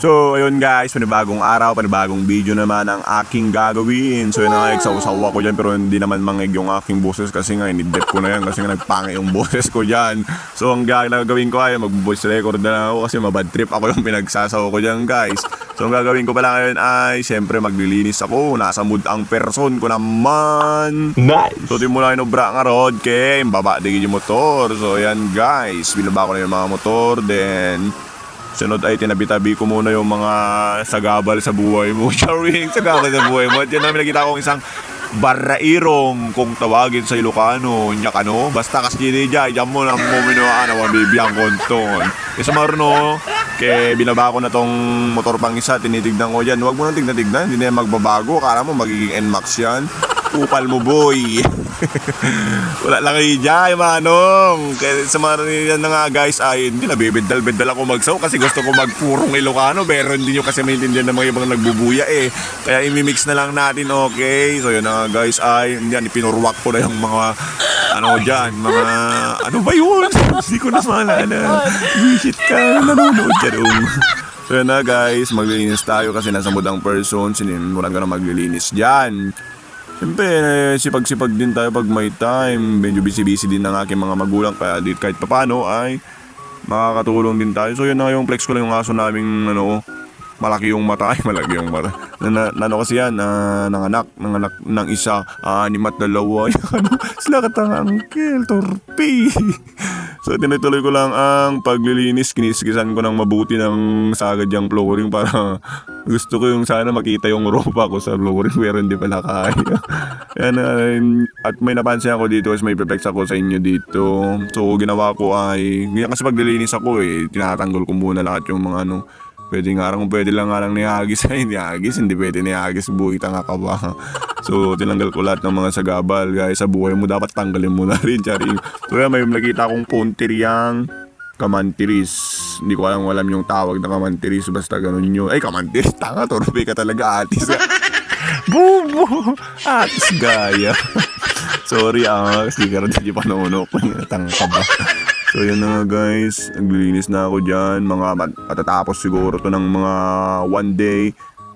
So, ayun guys, panibagong araw, panibagong video naman ang aking gagawin. So, yun na nga, nagsasawa ko dyan, pero hindi naman mangig yung aking boses kasi nga, inidep ko na yan kasi nga nagpangi yung boses ko dyan. So, ang gagawin ko ay mag-voice record na lang ako kasi mabad trip ako yung pinagsasawa ko dyan guys. So, ang gagawin ko pala ngayon ay, siyempre, maglilinis ako. Nasa mood ang person ko naman. Nice! So, timula yung obra nga rod, kaya baba digin yung motor. So, ayan guys, binaba ko na yung mga motor, then sunod ay tinabi-tabi ko muna yung mga sagabal sa buhay mo. Charing, sagabal sa buhay mo. At yan namin nakita kong isang barairong kung tawagin sa Ilocano. Nyakano, basta kasi dyan mo na muminoan na mabibiyang konton. Isa maruno, kaya binaba ko na tong motor pang isa, tinitignan ko dyan. Huwag mo nang tignan-tignan, hindi na yan magbabago. Kala mo magiging NMAX yan. Upal mo boy. Wala lang kayo dyan, manong. Kaya sa mga yan na nga guys ay hindi nabibidal-bidal ako magsaw kasi gusto ko magpurong Ilocano pero hindi nyo kasi maintindihan ng mga ibang nagbubuya eh. Kaya imimix na lang natin, okay? So yun na nga guys ay yan, ipinurwak ko na yung mga ano dyan, mga ano ba yun? Hindi ko na maalala. Shit ka, nanonood ka doon. So yun na guys, maglilinis tayo kasi nasa mood ang person. Sinimulan ko na maglilinis dyan. Siyempre, sipag-sipag din tayo pag may time. Medyo busy-busy din ng aking mga magulang. Kaya di kahit papano ay makakatulong din tayo. So yun na yung flex ko lang yung aso naming malaki yung mata. Ay, malaki yung mata. Nano kasi yan, nanganak ng isa, 6 at 2. Sila katang uncle, torpe. So tinutuloy ko lang ang paglilinis. Kiniskisan ko ng mabuti ng sagad yung flooring para gusto ko yung sana makita yung ropa ko sa flooring pero hindi pala kaya. Yan, at may napansin ako dito is may perplex ako sa inyo dito. So ginawa ko ay, ganyan kasi paglilinis ako eh, tinatanggol ko muna lahat yung mga pwede nga kung pwede lang nga lang nihagis ay nihagis, hindi pwede nihagis, buhay tanga ka ba? So tinanggal ko lahat ng mga sagabal guys, sa buhay mo dapat tanggalin mo na rin, charing. So yan, may nakita akong puntiriyang kamantiris. Hindi ko alam yung tawag na kamantiris, basta ganun yun. Ay, kamantiris, tanga, torpe ka talaga, atis. Bubo, atis gaya. Sorry kasi ka rin di pa naunok, tanga ka ba? So yun na nga guys, naglilinis na ako dyan. Matatapos siguro to ng mga 1 day,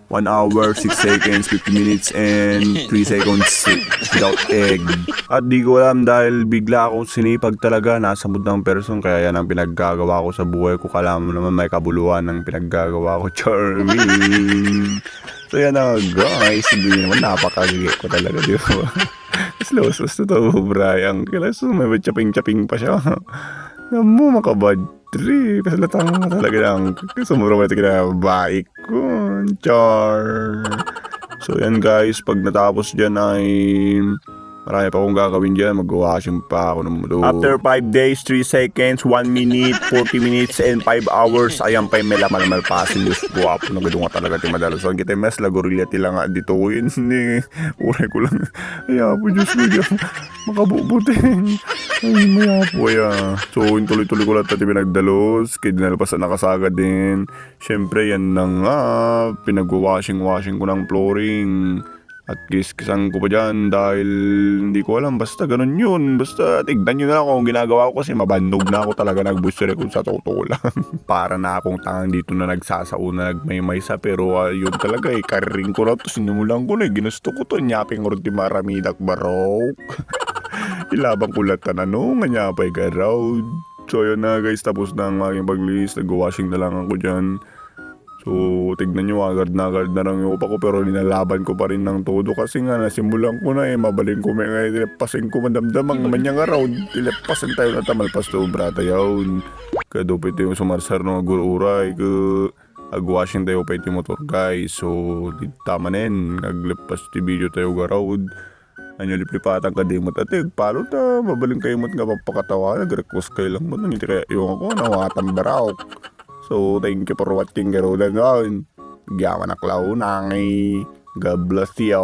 1 hour, 6 seconds, 50 minutes, and 3 seconds without egg. At di ko alam dahil bigla akong sinipag talaga, nasa mood ng person, kaya yan ang pinaggagawa ko sa buhay ko. Kala mo naman may kabuluhan ng pinaggagawa ko, charming. So yan na guys, hindi naman napakagigit ko talaga, di ba? Slow-slow to, Brian. Kaya may chaping-chaping pa siya. Namu makabad trip. Pasalatang talaga lang. Sumuro mo ito kinabaik ko. Char. So yan guys, pag natapos dyan ay marami pa akong gagawin dyan. Mag-washing pa ako ng mulo. After 5 days, 3 seconds, 1 minute, 40 minutes, and 5 hours, ayan pa yung may lamal pasin. Diyos ko, apo na gadunga talaga ti madalas. So, kita mas lagorilla tila nga dito yun. Uray ko lang. Ay, apo, Diyos ko, Diyos. Makabubutin. Ay, may apo, ay. So, tuloy-tuloy ko lang ito pinagdalos. Kaya dinalapasan nakasagad din. Siyempre, yan na nga. Pinag-washing ko ng flooring. At kiskisan ko pa dyan dahil hindi ko alam, basta ganun yun. Basta tignan nyo na lang kung ginagawa ko kasi mabandog na ako talaga nag-booster record sa totoo lang. Para na akong tangang dito na nagsasauna, nagmaymaysa, pero yun talaga eh, kariring ko na to, sinimulan ko na eh, ginusto ko to, nyaping ordi maramidak barok. Ilabang kulat na nga nyapay garaw. So yun na guys, tapos na ang aking paglinis, nag-washing na lang ako dyan. So, tignan nyo, agad na lang yung upa ko pero ninalaban ko pa rin ng todo kasi nga nasimulan ko na eh, mabaling ko may tilepasin ko mandamdamang naman niyang araw, tilepasin tayo na tamalpas to brata yawn. Kadupit yung sumarsar ng agururay, agwashing tayo pa iti motor guys. So, tama na yun, naglepas ti video tayo garawd. Anyo liplipatan ka di mo tatig, palo ta, mabaling kayo mo't nga papakatawa, nag-request kayo lang mo, hindi kaya yung ako, nawatang baraw. So, thank you for watching Garuda ngayon. Gawa na klaw nangay. God bless you.